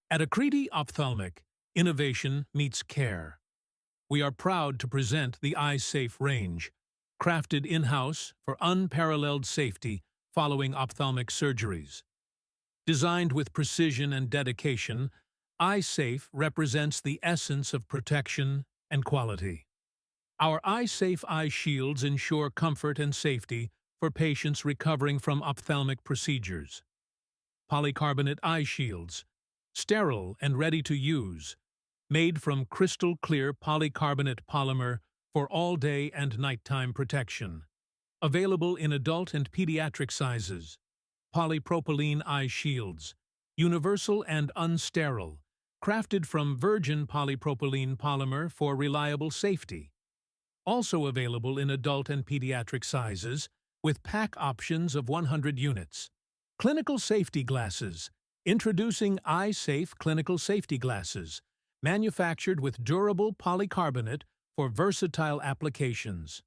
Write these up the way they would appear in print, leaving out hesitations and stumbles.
At Akriti Ophthalmic, innovation meets care. We are proud to present the eye-safe range, crafted in-house for unparalleled safety following ophthalmic surgeries. Designed with precision and dedication, eye-safe represents the essence of protection and quality. Our eye-safe eye shields ensure comfort and safety for patients recovering from ophthalmic procedures. Polycarbonate eye shields, sterile and ready to use, made from crystal-clear polycarbonate polymer for all-day and nighttime protection. Available in adult and pediatric sizes. Polypropylene eye shields, universal and unsterile, crafted from virgin polypropylene polymer for reliable safety. Also available in adult and pediatric sizes, with pack options of 100 units. Clinical safety glasses. Introducing eye-safe clinical safety glasses, manufactured with durable polycarbonate for versatile applications.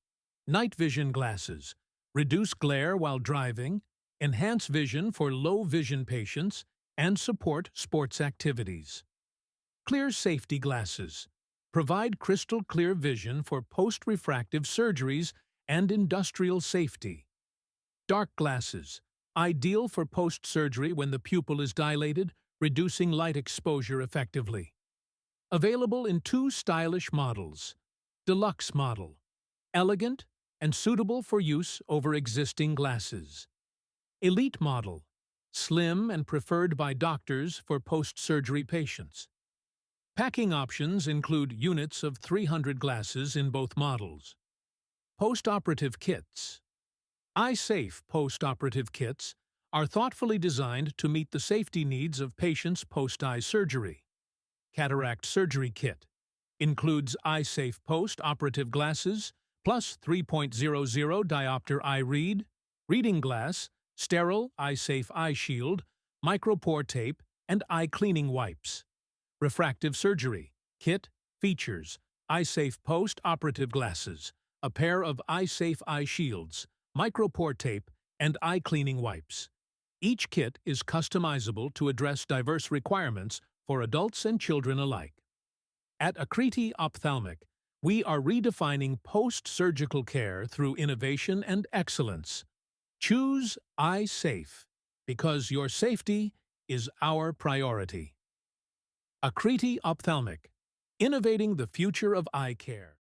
Night vision glasses. Reduce glare while driving, enhance vision for low-vision patients, and support sports activities. Clear safety glasses. Provide crystal-clear vision for post-refractive surgeries and industrial safety. Dark glasses. Ideal for post-surgery when the pupil is dilated, reducing light exposure effectively. Available in two stylish models. Deluxe model. Elegant and suitable for use over existing glasses. Elite model. Slim and preferred by doctors for post-surgery patients. Packing options include units of 300 glasses in both models. Post-operative kits. Eye-safe post-operative kits are thoughtfully designed to meet the safety needs of patients post-eye surgery. Cataract surgery kit includes eye-safe post-operative glasses plus 3.00 diopter eye reading glass, sterile eye-safe eye shield, micropore tape, and eye cleaning wipes. Refractive surgery kit features eye-safe post-operative glasses, a pair of eye-safe eye shields, micropore tape, and eye cleaning wipes. Each kit is customizable to address diverse requirements for adults and children alike. At Akriti Ophthalmic, we are redefining post-surgical care through innovation and excellence. Choose Eye Safe because your safety is our priority. Akriti Ophthalmic, innovating the future of eye care.